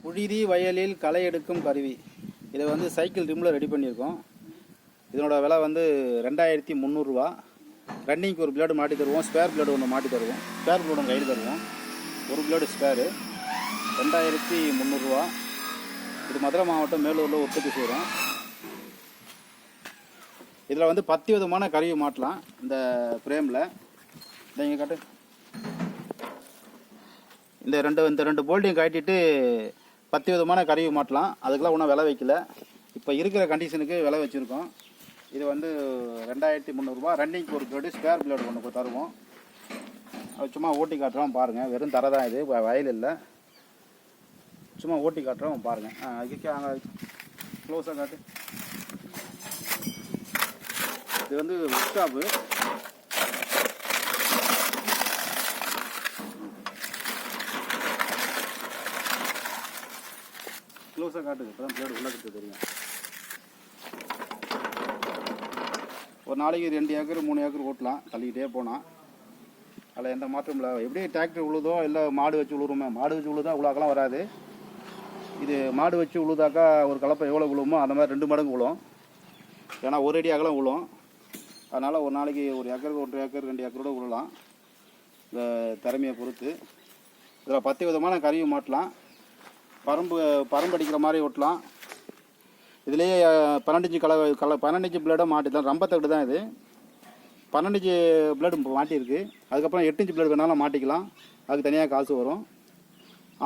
புழுதி வயலில் களை எடுக்கும் கருவி. இதை வந்து சைக்கிள் ரிம்மில் ரெடி பண்ணியிருக்கோம். இதனோட விலை வந்து 2300 ரூபா. ரன்னிங்க்கு ஒரு பிளேடு மாட்டி தருவோம், ஸ்பேர் பிளேடு ஒன்று மாட்டி தருவோம், ஸ்பேர் பிளேடு ஒன்று கையில் தருவோம். ஒரு பிளேடு ஸ்பேரு 2300 ரூபா. இது மதுரை மாவட்டம் மேலூரில் உற்பத்தி செய்கிறோம். இதில் வந்து 10 விதமான கருவி மாட்டலாம். இந்த ஃப்ரேமில் இங்கே காட்டு, இந்த ரெண்டு போல்ட்டையும் கட்டிட்டு 10 விதமான கருவி மாட்டலாம். அதுக்கெல்லாம் ஒன்றும் விலை வைக்கல. இப்போ இருக்கிற கண்டிஷனுக்கு விலை வச்சுருக்கோம். இது வந்து 2300 ரூபா. ரன்னிங்க்கு ஒரு பிளேடு, ஸ்பேர் பிளேடு ஒன்று தருவோம். அது சும்மா ஓட்டி காட்டுறோம் பாருங்கள். வெறும் தர தான், இது வயல் இல்லை. சும்மா ஓட்டி காட்டுறோம் பாருங்கள். அதுக்கு அங்கே க்ளோஸாக காட்டு. இது வந்து ஒர்க் ஷாப்பு. க்ளோஸாக காட்டுது, இப்போ தான் பிளேடு உள்ளே தெரியும். ஒரு நாளைக்கு 2 ஏக்கர் 3 ஏக்கர் ஓட்டலாம், தள்ளிக்கிட்டே போனால். அதில் எந்த மாற்றம் இல்லை. எப்படி டிராக்டர் உழுதோ இல்லை மாடு வச்சு உழுவுறோமே, மாடு வச்சு உழுதா உழுவாக்கெல்லாம் வராது. இது மாடு வச்சு உழுதாக்கா ஒரு கலப்பை எவ்வளோ உழுவுமோ அந்த மாதிரி 2 மடங்கு உழும். ஏன்னா ஒரு அடி அகலம் உழும். அதனால் ஒரு நாளைக்கு 1 ஏக்கருக்கு 1 ஏக்கர் 2 ஏக்கரோட உழலாம், இந்த திறமையை பொறுத்து. இதில் 10 விதமான கருவி மாட்டலாம். பரம்பு அடிக்கிற மாதிரி ஓட்டலாம். இதுலேயே 12 இன்ச்சு 12 இன்ச்சு பிளேடாக மாட்டிடலாம். ரொம்ப தட்டு தான் இது. 12 இன்ச்சு பிளேடு மாட்டியிருக்கு. அதுக்கப்புறம் 8 இன்ச்சு பிளேடு வேணாலும் மாட்டிக்கலாம், அதுக்கு தனியாக காசு வரும்.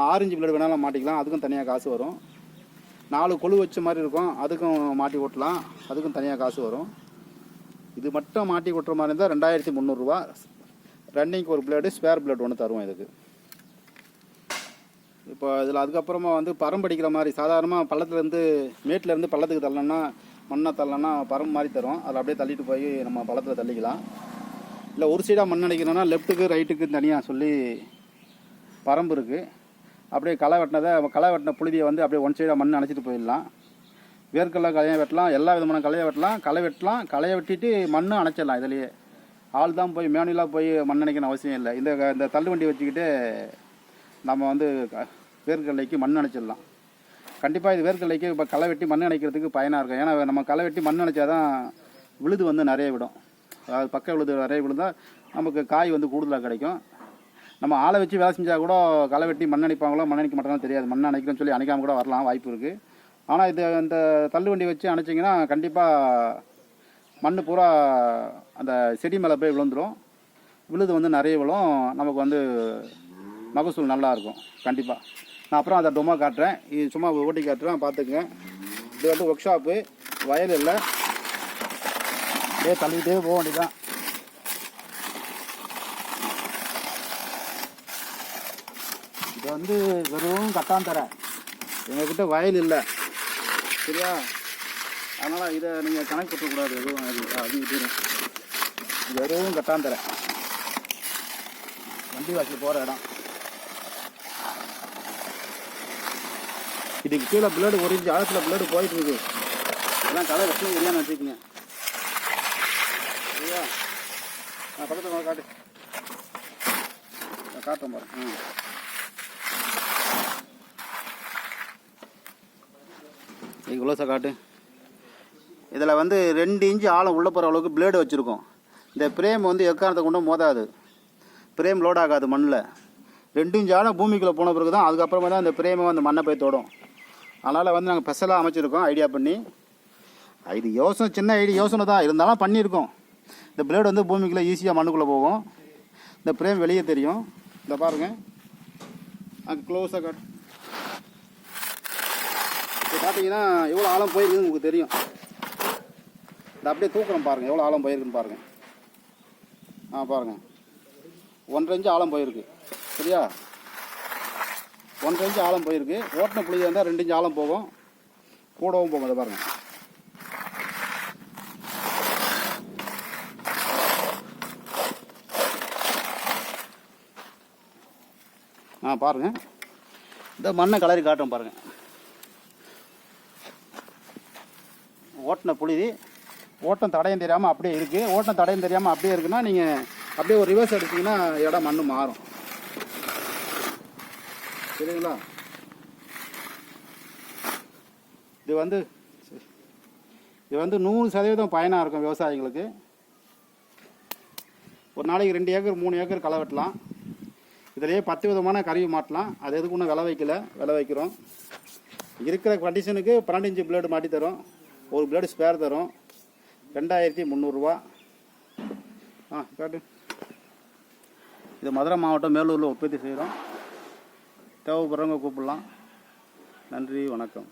6 இன்ச்சு பிளேடு வேணாலும் மாட்டிக்கலாம், அதுக்கும் தனியாக காசு வரும். 4 கொழு வச்ச மாதிரி இருக்கும், அதுக்கும் மாட்டி ஓட்டலாம், அதுக்கும் தனியாக காசு வரும். இது மட்டும் மாட்டி ஓட்டுற மாதிரி இருந்தால் 2300 ரூபா. ரன்னிங்க்கு ஒரு பிளேடு, ஸ்பேர் பிளேடு ஒன்று தருவோம் இதுக்கு. இப்போ இதில் அதுக்கப்புறமா வந்து பரம்பு அடிக்கிற மாதிரி சாதாரணமாக பள்ளத்துலேருந்து மேட்டிலேருந்து பள்ளத்துக்கு தள்ளணும்னா, மண்ணை தள்ளனா பரம்பு மாதிரி தரும். அதில் அப்படியே தள்ளிட்டு போய் நம்ம பள்ளத்தில் தள்ளிக்கலாம். இல்லை ஒரு சைடாக மண் அடிக்கணும்னா லெஃப்ட்டுக்கு ரைட்டுக்கு தனியாக சொல்லி பரம்பு இருக்குது. அப்படியே களை வெட்டின புழுதியை வந்து அப்படியே ஒன் சைடாக மண் அணைச்சிட்டு போயிடலாம். வேர்க்கடலை களையை வெட்டலாம், எல்லா விதமான களையை வெட்டலாம். களையை வெட்டிட்டு மண்ணும் அணைச்சிடலாம். இதுலேயே ஆள் தான் போய் மேனுவலாக போய் மண் அணைக்கணும் அவசியம் இல்லை. இந்த தள்ளு வண்டி வச்சுக்கிட்டு நம்ம வந்து வேர்க்கடலைக்கு மண் அணைச்சிடலாம். கண்டிப்பாக இது வேர்க்கடலைக்கு இப்போ களை வெட்டி மண் அணைக்கிறதுக்கு பயனாக இருக்கும். ஏன்னா நம்ம களை வெட்டி மண் அணைச்சா தான் விழுது வந்து நிறைய விடும். அதாவது பக்க விழுது நிறைய விழுந்தால் நமக்கு காய் வந்து கூடுதலாக கிடைக்கும். நம்ம ஆளை வச்சு வேலை செஞ்சால் கூட களை வெட்டி மண் அணைப்பாங்களோ மண் அணைக்க மாட்டாங்களோ தெரியாது. மண் அணைக்கணும்னு சொல்லி அணைக்காமல் கூட வரலாம், வாய்ப்பு இருக்குது. ஆனால் இந்த தள்ளு வண்டி வச்சு அணைச்சிங்கன்னா கண்டிப்பாக மண் பூரா அந்த செடி மேலே போய் விழுந்துடும். விழுது வந்து நிறைய விழும், நமக்கு வந்து மகசூல் நல்லாயிருக்கும் கண்டிப்பாக. நான் அப்புறம் அதை டொமா காட்டுறேன். இது சும்மா ஓட்டி காட்டுறேன், பார்த்துக்குங்க. இது வந்து ஒர்க் ஷாப்பு, வயல் இல்லை. தள்ளிக்கிட்டே போக வேண்டியதான். இது வந்து வெறும் கட்டாந்தரை. எங்ககிட்ட வயல் இல்லை, சரியா? அதனால் இதை நீங்கள் கணக்கு கொடுக்கக்கூடாது. எதுவும் அது வெறும் கட்டாந்தரை, வண்டி வாசி போகிற இடம். இதுக்கு கீழே பிளேடு 1 இன்ச்சு ஆழத்தில் பிளேடு போயிட்டு இருக்குது. எல்லாம் களை வெட்டி சரியானு வச்சுக்கோங்க, சரியா? நான் பக்கத்தில் காட்டுறேன் பாரு. இவ்வளோ காட்டு. இதில் வந்து 2 இன்ச்சு ஆழம் உள்ளே போகிற அளவுக்கு பிளேடு வச்சுருக்கோம். இந்த பிரேம் வந்து எக்காரணத்தை கொண்டு மோதாது, பிரேம் லோட் ஆகாது மண்ணில். 2 இன்ச்சு ஆழம் பூமிக்குள்ளே போன பிறகு தான் அதுக்கப்புறமா தான் இந்த பிரேமை வந்து மண்ணை போய் தொடும். அதனால் வந்து நாங்கள் ஸ்பெஷலாக அமைச்சிருக்கோம் ஐடியா பண்ணி. இது சின்ன யோசனை தான் இருந்தாலும் பண்ணியிருக்கோம். இந்த பிளேடு வந்து பூமிக்குள்ளே ஈஸியாக மண்ணுக்குள்ளே போகும். இந்த பிரேம் வெளியே தெரியும். இந்த பாருங்கள், அங்கே க்ளோஸாக காட்டு. இப்போ பார்த்தீங்கன்னா எவ்வளோ ஆழம் போயிருக்குன்னு உங்களுக்கு தெரியும். இந்த அப்படியே தூக்குறோம் பாருங்கள், எவ்வளோ ஆழம் போயிருக்குன்னு பாருங்கள். பாருங்கள், 1.5 இன்ச்சு ஆழம் போயிருக்கு, சரியா? 1.5 இன்ச்சு ஆழம் போயிருக்கு. ஓட்டின புளியாக இருந்தால் 2 இன்ச்சு ஆழம் போகும், கூடவும் போகும். அதை பாருங்கள். பாருங்கள், இந்த மண்ணை கலரி காட்டும் பாருங்கள். ஓட்டின புழுதி ஓட்டம் தடையும் தெரியாமல் அப்படியே இருக்குது. ஓட்டம் தடையும் தெரியாமல் அப்படியே இருக்குன்னா நீங்கள் அப்படியே ஒரு ரிவர்ஸ் எடுத்தீங்கன்னா இடம் மண் மாறும். சரிங்களா? இது வந்து 100% பயனாக இருக்கும் விவசாயிகளுக்கு. ஒரு நாளைக்கு 2 ஏக்கர் 3 ஏக்கர் களை வெட்டலாம். இதிலேயே 10 விதமான கருவி மாட்டலாம். அது எதுக்கு ஒன்றும் விலை வைக்கிறோம். இருக்கிற கண்டிஷனுக்கு 12 இன்ச்சு பிளேடு மாட்டி தரோம். ஒரு பிளேடு ஸ்பேர் தரோம். 2300 ரூபா. காட்டு. இது மதுரை மாவட்டம் மேலூரில் உற்பத்தி செய்கிறோம். தேவைப்படுறவங்க கூப்பிடலாம். நன்றி, வணக்கம்.